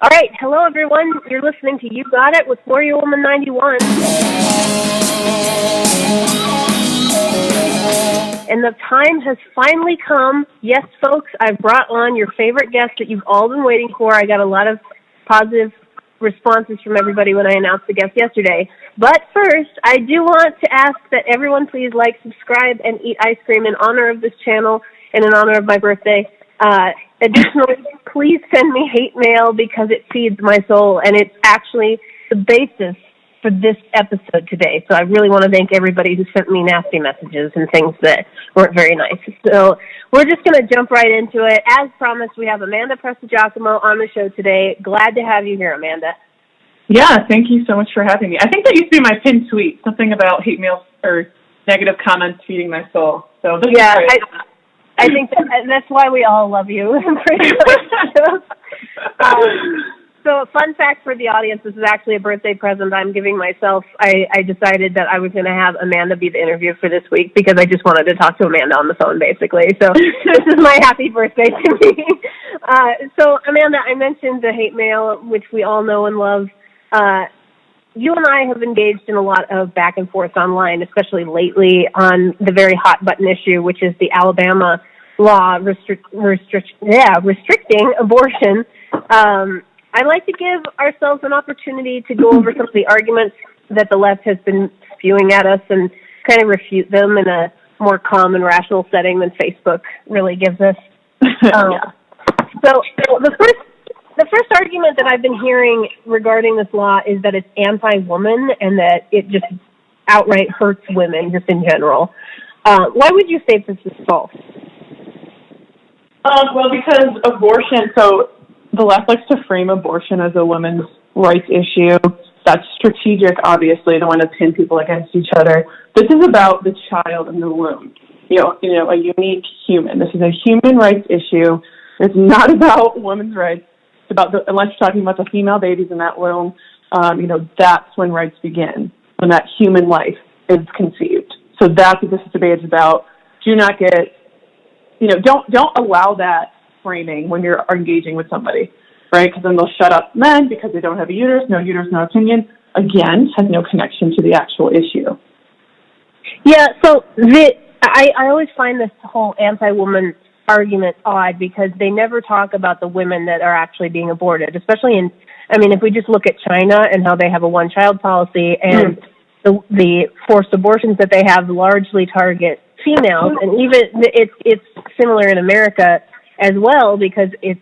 All right, hello everyone. You're listening to You Got It with Warrior Woman 91. And the time has finally come. Yes, folks, I've brought on your favorite guest that you've all been waiting for. I got a lot of positive responses from everybody when I announced the guest yesterday. But first, I do want to ask that everyone please like, subscribe, and eat ice cream in honor of this channel and in honor of my birthday. Additionally, please send me hate mail because it feeds my soul, and it's actually the basis for this episode today. So I really want to thank everybody who sent me nasty messages and things that weren't very nice. So we're just going to jump right into it. As promised, we have Amanda Prestigiacomo on the show today. Glad to have you here, Amanda. Yeah, thank you so much for having me. I think that used to be my pinned tweet, something about hate mail or negative comments feeding my soul. So this yeah, is great. I think that's why we all love you. Pretty much. So fun fact for the audience, this is actually a birthday present I'm giving myself. I decided that I was going to have Amanda be the interview for this week because I just wanted to talk to Amanda on the phone, basically. So this is my happy birthday to me. So, Amanda, I mentioned the hate mail, which we all know and love. You and I have engaged in a lot of back and forth online, especially lately on the very hot button issue, which is the Alabama law restricting abortion. I'd like to give ourselves an opportunity to go over some of the arguments that the left has been spewing at us and kind of refute them in a more calm and rational setting than Facebook really gives us. So the first argument that I've been hearing regarding this law is that it's anti-woman and that it just outright hurts women just in general. Why would you say this is false? Well, because abortion, so the left likes to frame abortion as a women's rights issue. That's strategic, obviously. They want to pin people against each other. This is about the child in the womb, you know, a unique human. This is a human rights issue. It's not about women's rights. It's about, unless you're talking about the female babies in that womb, that's when rights begin, when that human life is conceived. So that's what this debate is about. Do not get, don't allow that framing when you're engaging with somebody, right? Because then they'll shut up men because they don't have a uterus, no opinion. Again, has no connection to the actual issue. Yeah, so I always find this whole anti-woman argument odd because they never talk about the women that are actually being aborted, especially if we just look at China and how they have a one-child policy and the forced abortions that they have largely target females, and even it's similar in America as well because it's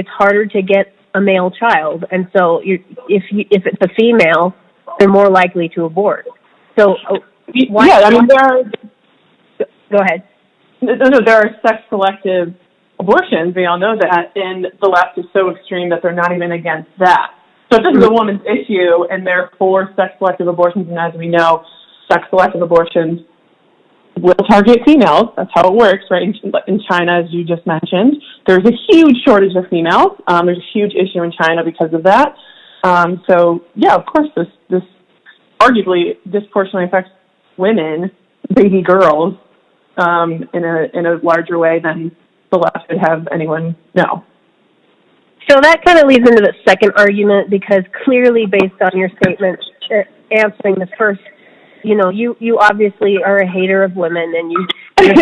harder to get a male child, and so if it's a female, they're more likely to abort. So why? Yeah, go ahead. No, there are sex-selective abortions. We all know that, and the left is so extreme that they're not even against that. So if this is a woman's issue, and they're for sex-selective abortions, and as we know, sex-selective abortions will target females. That's how it works, right? In China, as you just mentioned, there's a huge shortage of females. There's a huge issue in China because of that. So, yeah, of course, this arguably disproportionately affects women, baby girls, in a larger way than the left would have anyone know. So that kind of leads into the second argument because clearly based on your statement answering the first, you obviously are a hater of women and you're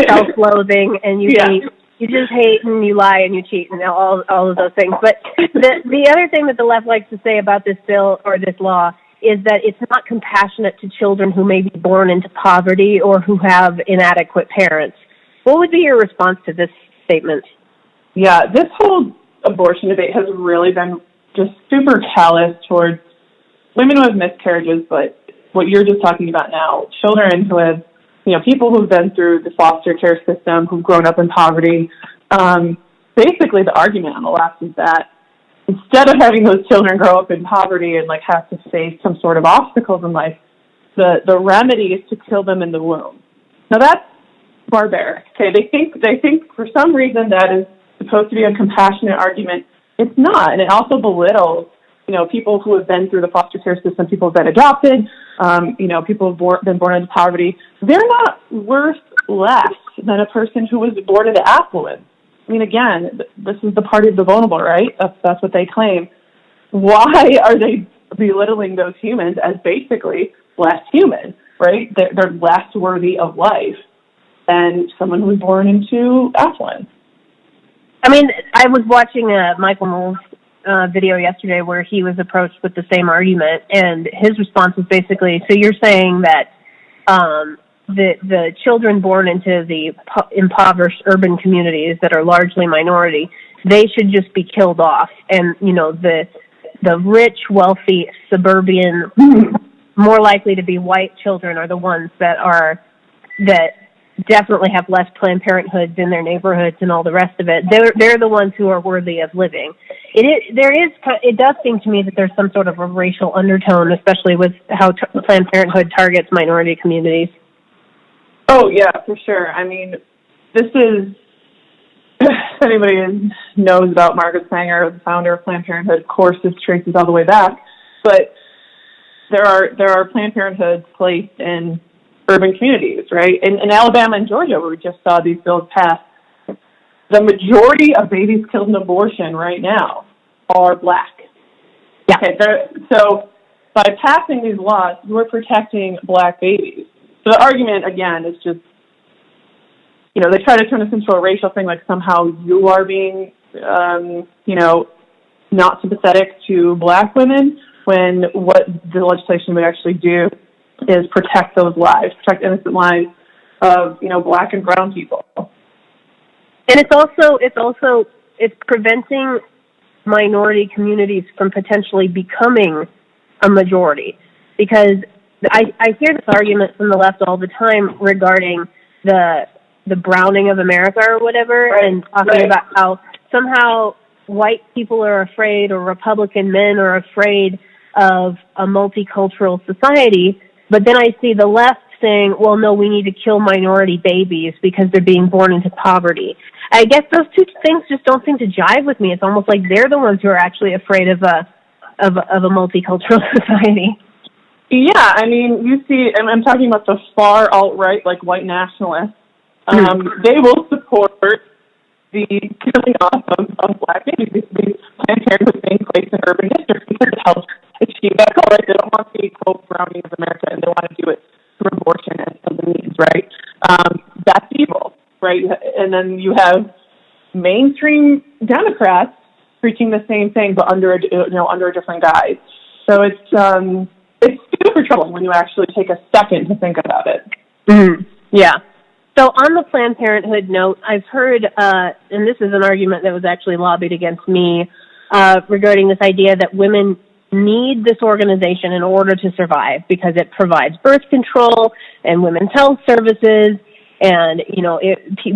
self-loathing and you hate, you just hate and you lie and you cheat and all of those things. But the other thing that the left likes to say about this bill or this law is that it's not compassionate to children who may be born into poverty or who have inadequate parents. What would be your response to this statement? Yeah, this whole abortion debate has really been just super callous towards women who have miscarriages, but what you're just talking about now, children who have, people who've been through the foster care system, who've grown up in poverty. Basically, the argument on the left is that instead of having those children grow up in poverty and have to face some sort of obstacles in life, the remedy is to kill them in the womb. Now that's barbaric. Okay, they think for some reason that is supposed to be a compassionate argument. It's not, and it also belittles people who have been through the foster care system, people who have been adopted, people who have been born into poverty. They're not worth less than a person who was born into affluence. I mean, again, this is the party of the vulnerable, right? That's what they claim. why are they belittling those humans as basically less human, right? They're less worthy of life than someone who was born into affluence. I mean, I was watching Michael Moore's video yesterday where he was approached with the same argument, and his response was basically, so you're saying that the children born into the impoverished urban communities that are largely minority, they should just be killed off, and, you know, the rich, wealthy, suburban, more likely to be white children are the ones that definitely have less Planned Parenthoods in their neighborhoods and all the rest of it. They're the ones who are worthy of living. It does seem to me that there's some sort of a racial undertone, especially with how Planned Parenthood targets minority communities. Oh, yeah, for sure. I mean, this is, if anybody knows about Margaret Sanger, the founder of Planned Parenthood, of course, this traces all the way back. But there are Planned Parenthoods placed in urban communities, right? In Alabama and Georgia, where we just saw these bills passed, the majority of babies killed in abortion right now are Black. Yeah. Okay, so by passing these laws, we're protecting Black babies. So the argument, again, is just, you know, they try to turn this into a racial thing, like somehow you are being, not sympathetic to Black women, when what the legislation would actually do is protect those lives, protect innocent lives of, Black and brown people. And it's preventing minority communities from potentially becoming a majority, because I hear this argument from the left all the time regarding the browning of America or whatever, right, and talking about how somehow white people are afraid, or Republican men are afraid of a multicultural society. But then I see the left saying, well, no, we need to kill minority babies because they're being born into poverty. I guess those two things just don't seem to jive with me. It's almost like they're the ones who are actually afraid of a multicultural society. Yeah, I mean, you see, and I'm talking about the far alt-right, like white nationalists. They will support the killing off of Black babies. These Planned Parenthood being placed in urban districts because it helps achieve that goal, right? They don't want the, quote, browning of America, and they want to do it through abortion and other means, right? That's evil, right? And then you have mainstream Democrats preaching the same thing, but under a different guise. So it's super troubling when you actually take a second to think about it. Mm-hmm. Yeah. So on the Planned Parenthood note, I've heard, and this is an argument that was actually lobbied against me, regarding this idea that women need this organization in order to survive because it provides birth control and women's health services, and,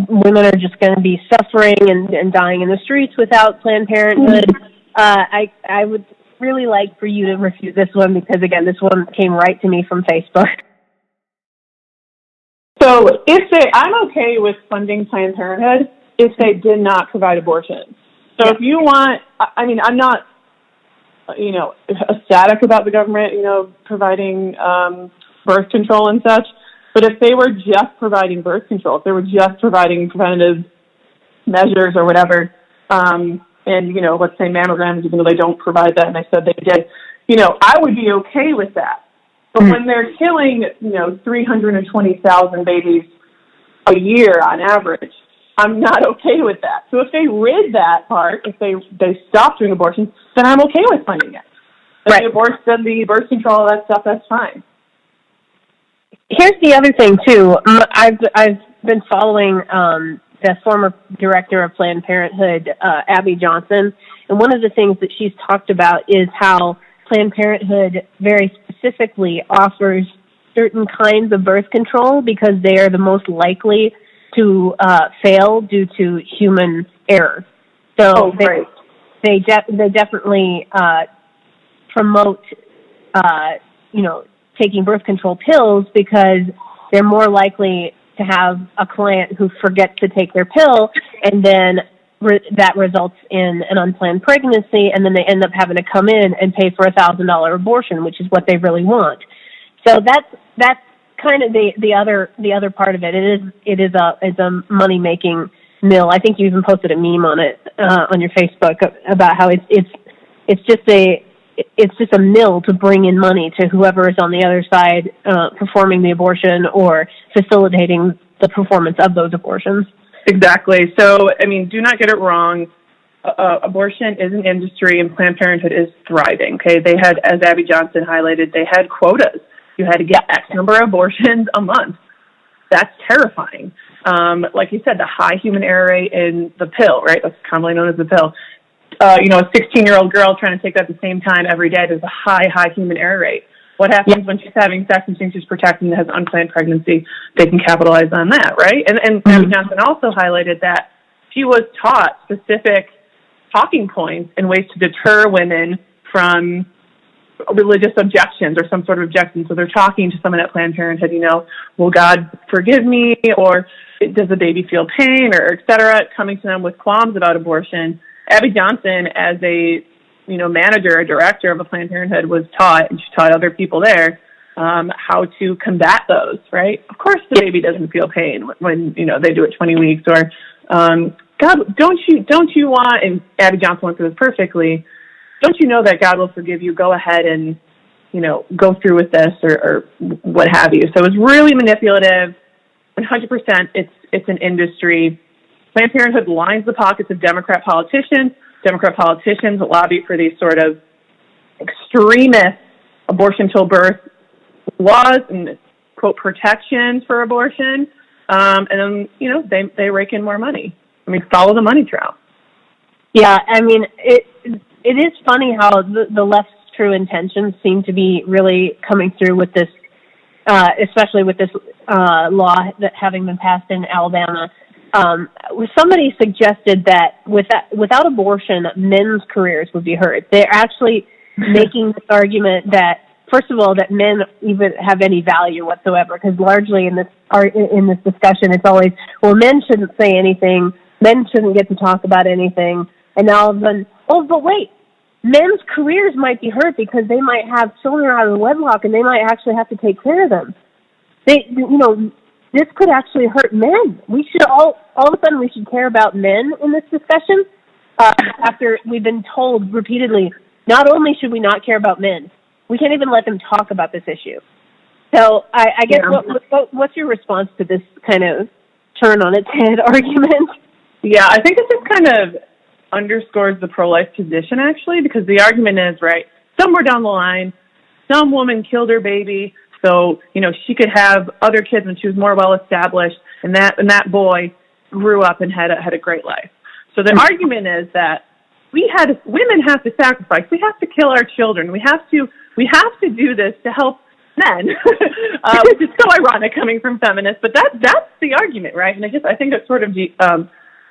women are just going to be suffering and dying in the streets without Planned Parenthood. I would really like for you to refute this one because, again, this one came right to me from Facebook. So I'm okay with funding Planned Parenthood if they did not provide abortion. So if you want, I'm not, ecstatic about the government, providing birth control and such, but if they were just providing birth control, if they were just providing preventative measures or whatever, and, let's say mammograms, even though they don't provide that, and they said they did, I would be okay with that. But when they're killing, 320,000 babies a year on average, I'm not okay with that. So if they rid that part, if they stop doing abortions, then I'm okay with funding it. Right. The birth control, all that stuff, that's fine. Here's the other thing, too. I've been following the former director of Planned Parenthood, Abby Johnson, and one of the things that she's talked about is how Planned Parenthood very specifically offers certain kinds of birth control because they are the most likely to fail due to human error. So they definitely promote, taking birth control pills because they're more likely to have a client who forgets to take their pill, and then that results in an unplanned pregnancy, and then they end up having to come in and pay for $1,000 abortion, which is what they really want. So that's kind of the other part of it. It's a money making mill. I think you even posted a meme on it on your Facebook about how it's it's just a mill to bring in money to whoever is on the other side performing the abortion or facilitating the performance of those abortions. Exactly. So, I mean, do not get it wrong. Abortion is an industry, and Planned Parenthood is thriving. Okay, they had, as Abby Johnson highlighted, they had quotas. You had to get X number of abortions a month. That's terrifying. Like you said, the high human error rate in the pill, right? That's commonly known as the pill. A 16-year-old girl trying to take that at the same time every day, there's a high human error rate. What happens when she's having sex and thinks she's protecting and has an unplanned pregnancy? They can capitalize on that, right? And Abby Johnson also highlighted that she was taught specific talking points and ways to deter women from religious objections or some sort of objection. So they're talking to someone at Planned Parenthood, will God forgive me, or does the baby feel pain, or et cetera, coming to them with qualms about abortion. Abby Johnson, as a manager or director of a Planned Parenthood, was taught, and she taught other people there how to combat those, right? Of course the baby doesn't feel pain when they do it 20 weeks, or God, don't you want, and Abby Johnson went through this perfectly, don't you know that God will forgive you? Go ahead and, go through with this or what have you. So it's really manipulative. 100%, it's an industry. Planned Parenthood lines the pockets of Democrat politicians. Democrat politicians lobby for these sort of extremist abortion till birth laws and, quote, protections for abortion. And then, they rake in more money. Follow the money trail. Yeah, it is funny how the left's true intentions seem to be really coming through with this, especially with this law that having been passed in Alabama. Somebody suggested that without abortion, men's careers would be hurt. They're actually making this argument that, first of all, that men even have any value whatsoever, because largely in this discussion, it's always, well, men shouldn't say anything, men shouldn't get to talk about anything, and now all of a sudden, but wait, men's careers might be hurt because they might have children out of wedlock and they might actually have to take care of them. This could actually hurt men. We should all of a sudden we should care about men in this discussion after we've been told repeatedly, not only should we not care about men, we can't even let them talk about this issue. So I guess what's your response to this kind of turn on its head argument? Yeah, I think it just kind of underscores the pro-life position, actually, because the argument is, right, somewhere down the line, some woman killed her baby, so, she could have other kids when she was more well-established, and that boy grew up and had a great life. So the argument is that women have to sacrifice. We have to kill our children. We have to do this to help men, which is so ironic coming from feminists, but that's the argument, right? And I think it sort of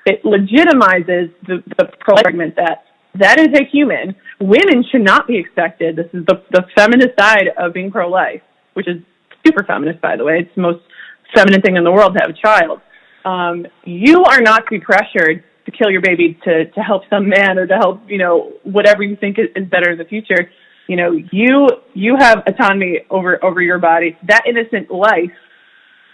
it legitimizes the pro-argument that is a human. Women should not be expected. This is the feminist side of being pro-life, which is super feminist, by the way. It's the most feminine thing in the world to have a child. You are not to be pressured to kill your baby to help some man or to help, whatever you think is better in the future. You have autonomy over your body. That innocent life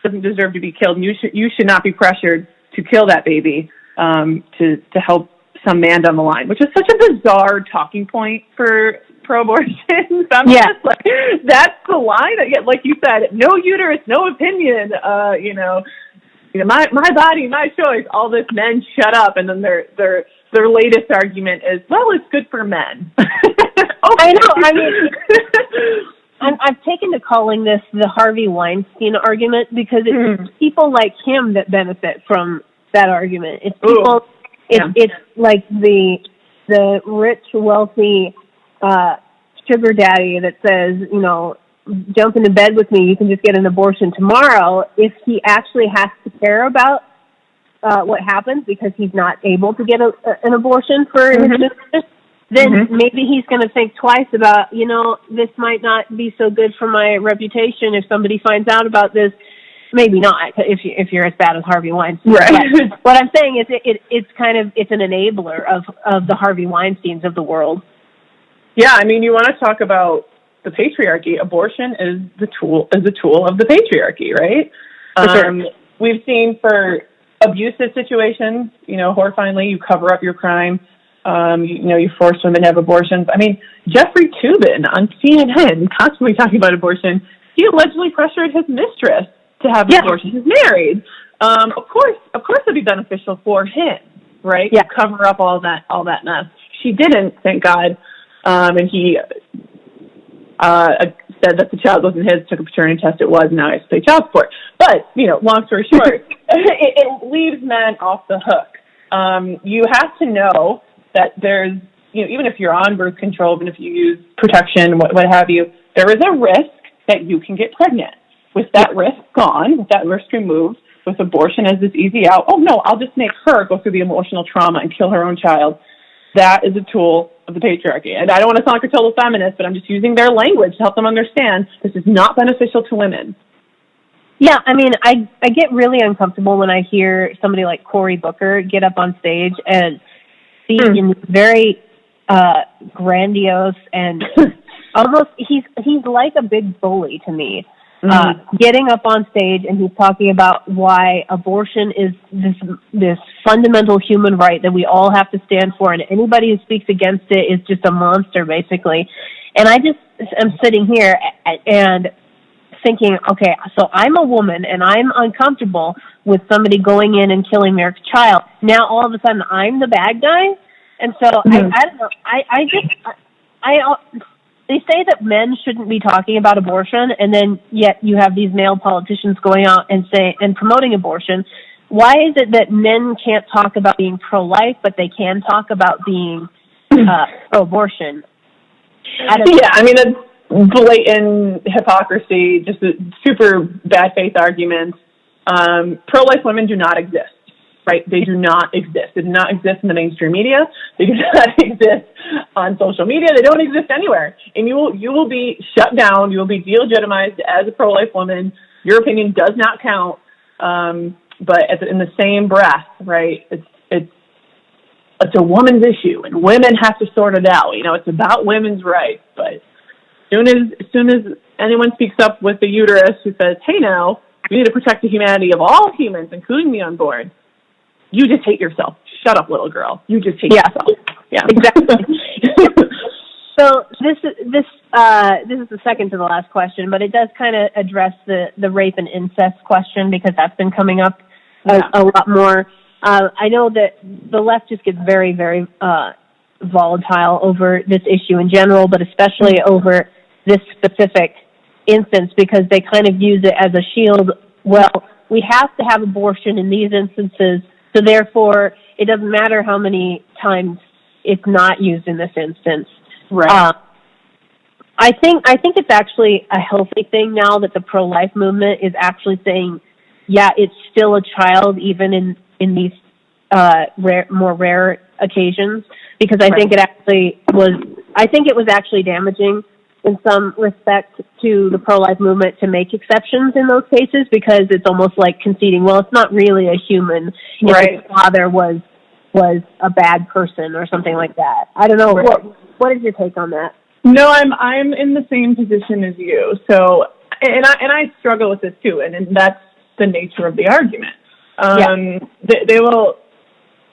doesn't deserve to be killed. You should not be pressured to kill that baby to help some man down the line, which is such a bizarre talking point for pro-abortion. Like, that's the line. Like you said, no uterus, no opinion. My body, my choice. All this, men shut up, and then their latest argument is, well, it's good for men. I know. I've taken to calling this the Harvey Weinstein argument because it's people like him that benefit from that argument. It's people. It's like the rich, wealthy sugar daddy that says, jump into bed with me, you can just get an abortion tomorrow. If he actually has to care about what happens because he's not able to get an abortion for his business, then maybe he's going to think twice about, this might not be so good for my reputation if somebody finds out about this. Maybe not if you're as bad as Harvey Weinstein. Right. But what I'm saying is it's an enabler of the Harvey Weinsteins of the world. Yeah, you want to talk about the patriarchy. Abortion is a tool of the patriarchy, right? Sure. We've seen for abusive situations, horrifyingly, you cover up your crime. You force women to have abortions. I mean, Jeffrey Toobin on CNN, constantly talking about abortion, he allegedly pressured his mistress to have an abortion. He's married. Of course it'd be beneficial for him, right? Yeah. To cover up all that mess. She didn't, thank God. And he said that the child wasn't his, took a paternity test, it was, and now he has to pay child support. But, long story short, it leaves men off the hook. You have to know that there's, even if you're on birth control, even if you use protection, what have you, there is a risk that you can get pregnant. With that risk gone, with that risk removed, with abortion as this easy out, oh no, I'll just make her go through the emotional trauma and kill her own child. That is a tool of the patriarchy. And I don't want to sound like a total feminist, but I'm just using their language to help them understand this is not beneficial to women. Yeah, I mean, I get really uncomfortable when I hear somebody like Cory Booker get up on stage and speak in very grandiose and almost, he's like a big bully to me. Getting up on stage and he's talking about why abortion is this fundamental human right that we all have to stand for, and anybody who speaks against it is just a monster, basically. And I just am sitting here and thinking, okay, so I'm a woman and I'm uncomfortable with somebody going in and killing their child. Now all of a sudden I'm the bad guy? And so I don't know. They say that men shouldn't be talking about abortion, and then yet you have these male politicians going out and promoting abortion. Why is it that men can't talk about being pro-life, but they can talk about being pro-abortion? I mean, that's blatant hypocrisy, just a super bad faith arguments. Pro-life women do not exist. Right? They do not exist. They do not exist in the mainstream media. They do not exist on social media. They don't exist anywhere. And you will be shut down. You will be delegitimized as a pro-life woman. Your opinion does not count. But in the same breath, right? It's a woman's issue, and women have to sort it out. It's about women's rights. But as soon as anyone speaks up with the uterus who says, "Hey, now we need to protect the humanity of all humans, including the unborn," you just hate yourself. Shut up, little girl. You just hate yourself. Yeah, exactly. So this is the second to the last question, but it does kind of address the rape and incest question, because that's been coming up a lot more. I know that the left just gets very, very volatile over this issue in general, but especially over this specific instance, because they kind of use it as a shield. Well, we have to have abortion in these instances, so therefore it doesn't matter how many times it's not used in this instance. Right. I think it's actually a healthy thing now that the pro-life movement is actually saying, yeah, it's still a child even in these more rare occasions, because I think it was actually damaging in some respect to the pro-life movement to make exceptions in those cases, because it's almost like conceding, well, it's not really a human if the father was a bad person or something like that. I don't know. Right. What is your take on that? No, I'm in the same position as you. So, and I struggle with this too, and that's the nature of the argument. They will.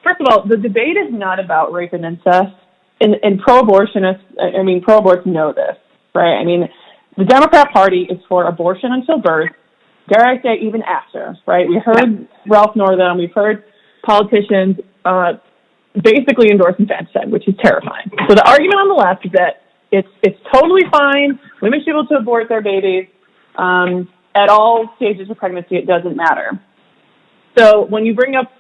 First of all, the debate is not about rape and incest, and pro-abortionists. Pro-aborts know this. Right? I mean, the Democrat Party is for abortion until birth, dare I say even after, right? We heard Ralph Northam, we've heard politicians basically endorse infanticide, which is terrifying. So the argument on the left is that it's totally fine, women should be able to abort their babies at all stages of pregnancy, it doesn't matter. So when you bring up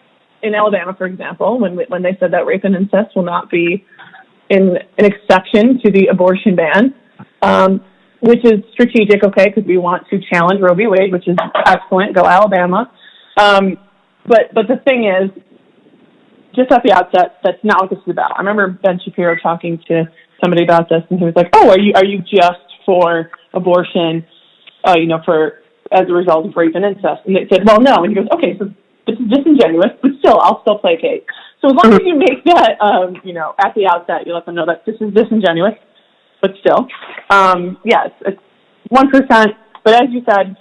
in Alabama, for example, when they said that rape and incest will not be an exception to the abortion ban, which is strategic, okay, because we want to challenge Roe v. Wade, which is excellent. Go Alabama. But the thing is, just at the outset, that's not what this is about. I remember Ben Shapiro talking to somebody about this, and he was like, "Oh, are you just for abortion, for as a result of rape and incest?" And they said, "Well, no." And he goes, "Okay, so this is disingenuous, but still, I'll still placate." So as long as you make that, at the outset, you let them know that this is disingenuous. But still, yes, it's 1%. But as you said,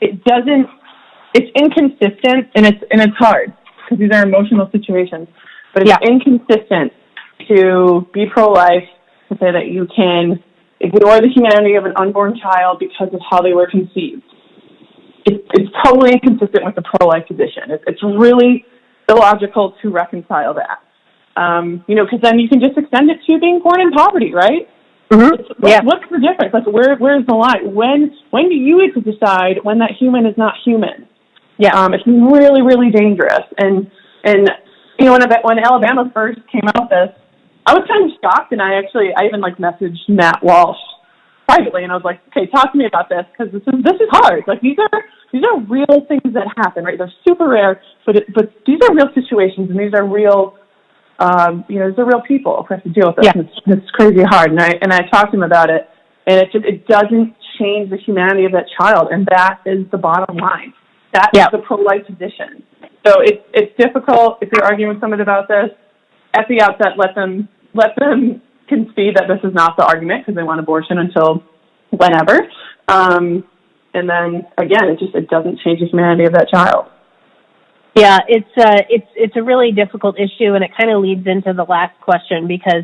it's inconsistent, and it's hard because these are emotional situations. But it's inconsistent to be pro-life, to say that you can ignore the humanity of an unborn child because of how they were conceived. It's totally inconsistent with the pro-life position. It's really illogical to reconcile that. Because then you can just extend it to being born in poverty, right? Mm-hmm. What's the difference? Like, where's the line? When do you get to decide when that human is not human? Yeah. It's really, really dangerous. And when Alabama first came out with this, I was kind of shocked, and I even messaged Matt Walsh privately, and I was like, okay, talk to me about this, because this is hard. Like, these are real things that happen, right? They're super rare, but these are real situations, and these are real, these are real people who have to deal with this. Yeah. It's crazy hard, and I talked to him about it, and it doesn't change the humanity of that child, and that is the bottom line. That is the pro-life position. So it's difficult if you're arguing with someone about this. At the outset, let them concede that this is not the argument because they want abortion until whenever. And then again, it doesn't change the humanity of that child. Yeah, it's a really difficult issue, and it kind of leads into the last question, because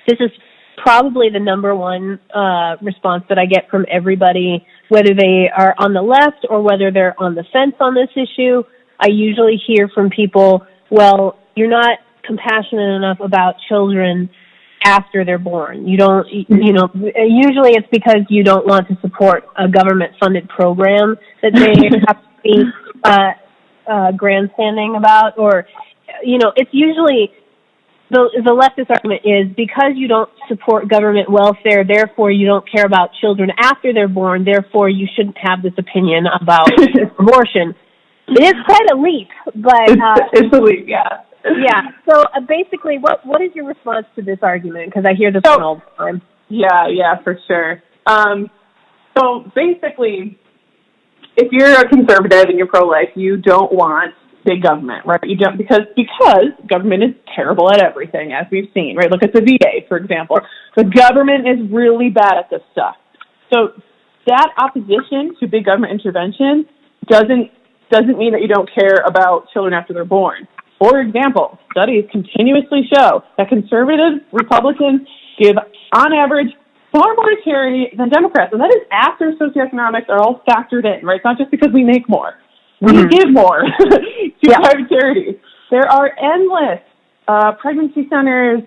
this is probably the number one response that I get from everybody, whether they are on the left or whether they're on the fence on this issue. I usually hear from people, well, you're not compassionate enough about children after they're born. You don't, usually it's because you don't want to support a government-funded program that they have to be grandstanding about, or, it's usually, the leftist argument is because you don't support government welfare, therefore you don't care about children after they're born, therefore you shouldn't have this opinion about abortion. It is quite a leap, but... it's a leap, yeah. Yeah. So basically, what is your response to this argument? Because I hear this one all the time. Yeah, for sure. So basically, if you're a conservative and you're pro-life, you don't want big government, right? You don't, because government is terrible at everything, as we've seen, right? Look at the VA, for example. The government is really bad at this stuff. So that opposition to big government intervention doesn't mean that you don't care about children after they're born. For example, studies continuously show that conservative Republicans give, on average, far more to charity than Democrats. And that is after socioeconomics are all factored in, right? It's not just because we make more. We give more to private charities. There are endless pregnancy centers.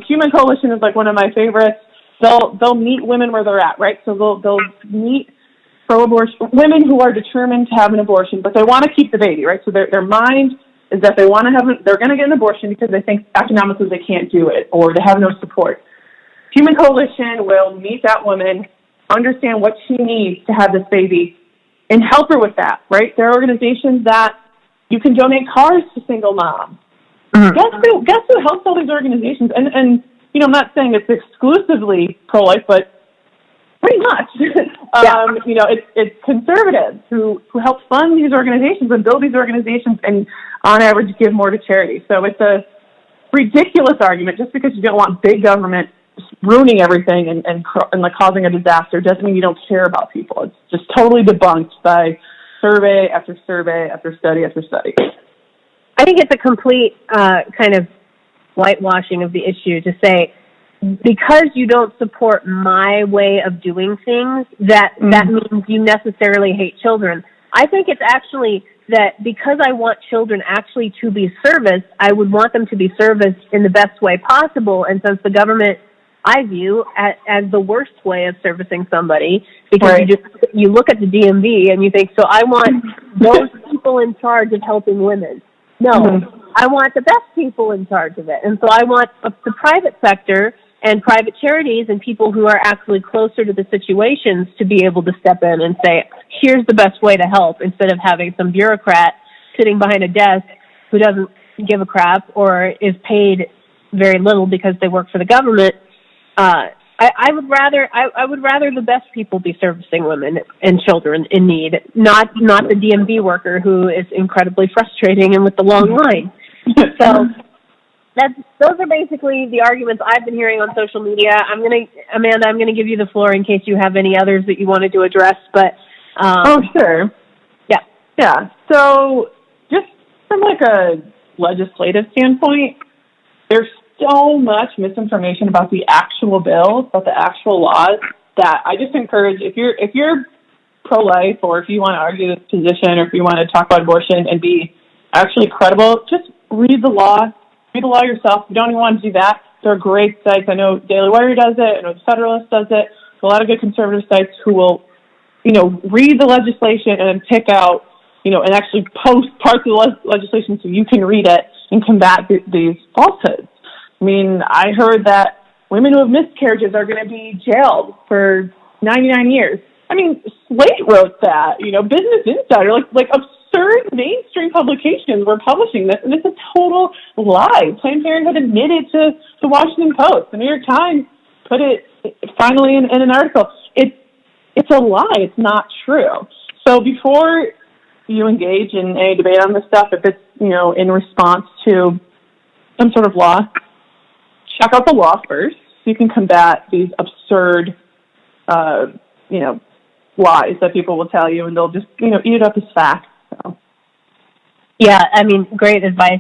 Human Coalition is one of my favorites. They'll meet women where they're at, right? So they'll meet pro-abortion women who are determined to have an abortion, but they want to keep the baby, right? So their mind is that they're going to get an abortion because they think economically they can't do it or they have no support. Human Coalition will meet that woman, understand what she needs to have this baby, and help her with that, right? There are organizations that you can donate cars to single moms. Mm-hmm. Guess who helps all these organizations? And I'm not saying it's exclusively pro-life, but pretty much. It's conservatives who help fund these organizations and build these organizations and, on average, give more to charity. So it's a ridiculous argument. Just because you don't want big government ruining everything and causing a disaster doesn't mean you don't care about people. It's just totally debunked by survey after survey after study after study. I think it's a complete kind of whitewashing of the issue to say, because you don't support my way of doing things, that means you necessarily hate children. I think it's actually that because I want children actually to be serviced, I would want them to be serviced in the best way possible. And since the government, I view as the worst way of servicing somebody, because you look at the DMV and you think, so I want those people in charge of helping women. No, I want the best people in charge of it. And so I want the private sector and private charities and people who are actually closer to the situations to be able to step in and say, here's the best way to help, instead of having some bureaucrat sitting behind a desk who doesn't give a crap or is paid very little because they work for the government. I would rather the best people be servicing women and children in need, not the DMV worker who is incredibly frustrating and with the long line. So those are basically the arguments I've been hearing on social media. Amanda, I'm gonna give you the floor in case you have any others that you wanted to address. But sure, yeah. So just from a legislative standpoint, there's so much misinformation about the actual bills, about the actual laws, that I just encourage, if you're pro-life, or if you want to argue this position, or if you want to talk about abortion and be actually credible, just read the law. Read the law yourself. If you don't even want to do that, there are great sites. I know Daily Wire does it. I know the Federalist does it. There's a lot of good conservative sites who will, read the legislation and then pick out, and actually post parts of the legislation so you can read it and combat these falsehoods. I mean, I heard that women who have miscarriages are going to be jailed for 99 years. I mean, Slate wrote that, Business Insider, like absurd mainstream publications were publishing this, and it's a total lie. Planned Parenthood admitted to the Washington Post. The New York Times put it finally in an article. It's a lie. It's not true. So before you engage in any debate on this stuff, if it's, in response to some sort of law, check out the law first so you can combat these absurd, lies that people will tell you, and they'll just, eat it up as fact. So. Yeah, I mean, great advice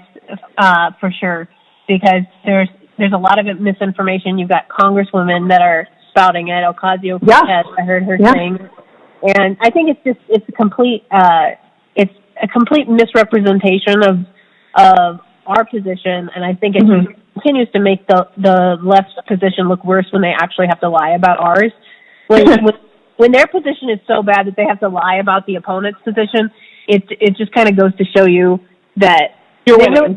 for sure, because there's a lot of misinformation. You've got congresswomen that are spouting it. Ocasio-Cortez, I heard her saying, and I think it's a complete misrepresentation of our position, and I think it continues to make the left's position look worse when they actually have to lie about ours. When their position is so bad that they have to lie about the opponent's position, it just kind of goes to show you that you're winning. I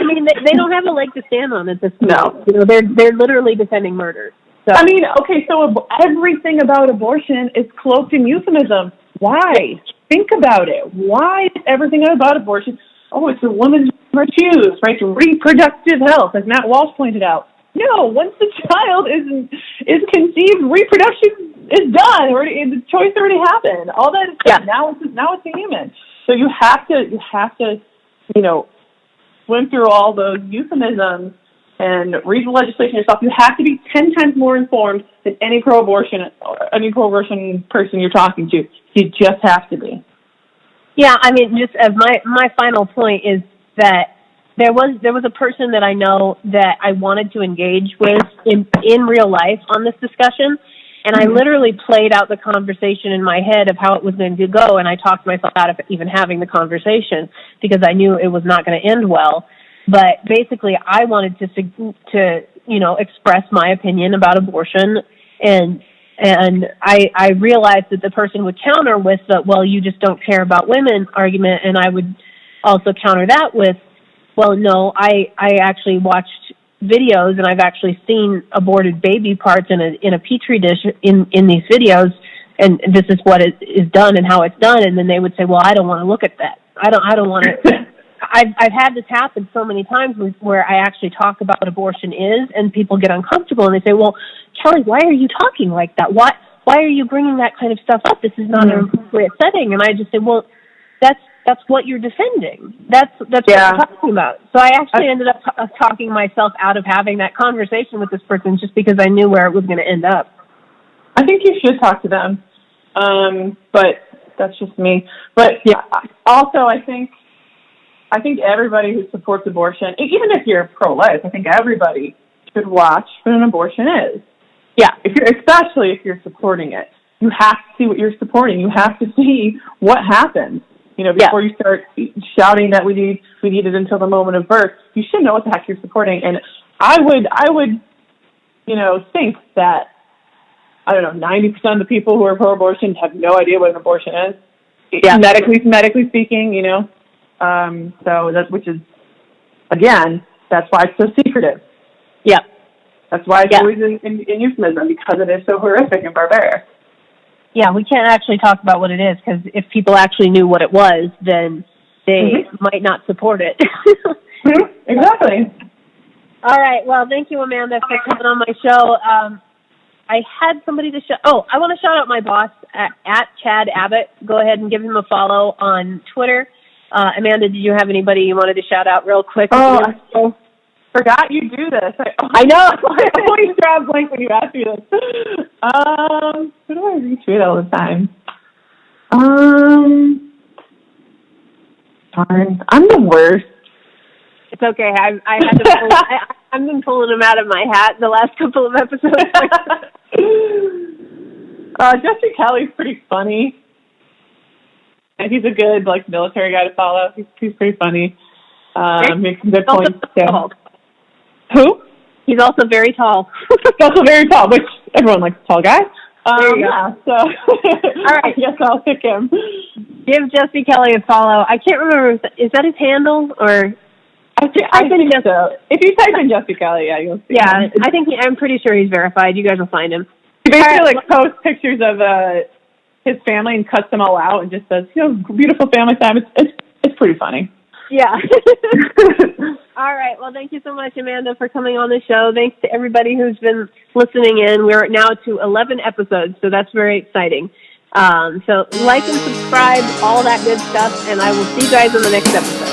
mean, they don't have a leg to stand on at this point. No, they're literally defending murder. So. I mean, okay, so everything about abortion is cloaked in euphemism. Why? Think about it. Why is everything about abortion? Oh, it's a woman's right to choose, right to reproductive health, as Matt Walsh pointed out. No, once the child is conceived, reproduction is done. The choice already happened. All that is done. Now it's a human. So you have to swim through all those euphemisms and read the legislation yourself. You have to be 10 times more informed than any pro-abortion person you're talking to. You just have to be. Yeah, I mean, just as my final point is that there was a person that I know that I wanted to engage with in real life on this discussion, and I literally played out the conversation in my head of how it was going to go, and I talked myself out of even having the conversation because I knew it was not going to end well. But basically, I wanted to express my opinion about abortion, and I realized that the person would counter with the, well, you just don't care about women argument, and I would also counter that with, well, no, I actually watched videos, and I've actually seen aborted baby parts in a petri dish in these videos, and this is what is done and how it's done. And then they would say, well, I don't want to look at that. I don't want to. I've had this happen so many times where I actually talk about what abortion is, and people get uncomfortable, and they say, well, Kelly, why are you talking like that? Why are you bringing that kind of stuff up? This is not an appropriate setting. And I just say, well, that's what you're defending. That's what you're talking about. So I actually ended up talking myself out of having that conversation with this person just because I knew where it was going to end up. I think you should talk to them, but that's just me. But also I think everybody who supports abortion, even if you're pro-life, I think everybody should watch what an abortion is. Yeah, especially if you're supporting it, you have to see what you're supporting. You have to see what happens. Before you start shouting that we need it until the moment of birth, you should know what the heck you're supporting. And I would, think that, 90% of the people who are pro-abortion have no idea what an abortion is. Yeah. Medically speaking, so which is, again, that's why it's so secretive. Yeah. That's why it's always in euphemism, because it is so horrific and barbaric. Yeah, we can't actually talk about what it is, because if people actually knew what it was, then they might not support it. Exactly. All right. Well, thank you, Amanda, for coming on my show. I had somebody to I want to shout out my boss at Chad Abbott. Go ahead and give him a follow on Twitter. Amanda, did you have anybody you wanted to shout out real quick? I forgot you do this. I know. I always draw a blank when you ask me this. Who do I retweet all the time? Darn, I'm the worst. It's okay. I had to pull, I've been pulling them out of my hat the last couple of episodes. Jesse Kelly's pretty funny. And he's a good, like, military guy to follow. He's pretty funny. Makes some good points. Tall. Who? He's also very tall. He's also very tall, which everyone likes a tall guy. Yeah, so all right, I guess I'll pick him. Give Jesse Kelly a follow. I can't remember, is that his handle, or? I think so. If you type in Jesse Kelly, yeah, you'll see him. I'm pretty sure he's verified. You guys will find him. He basically posts pictures of his family and cuts them all out and just says, beautiful family time. It's pretty funny. Yeah. All right. Well, thank you so much, Amanda, for coming on the show. Thanks to everybody who's been listening in. We're now to 11 episodes, so that's very exciting. So like and subscribe, all that good stuff, and I will see you guys in the next episode.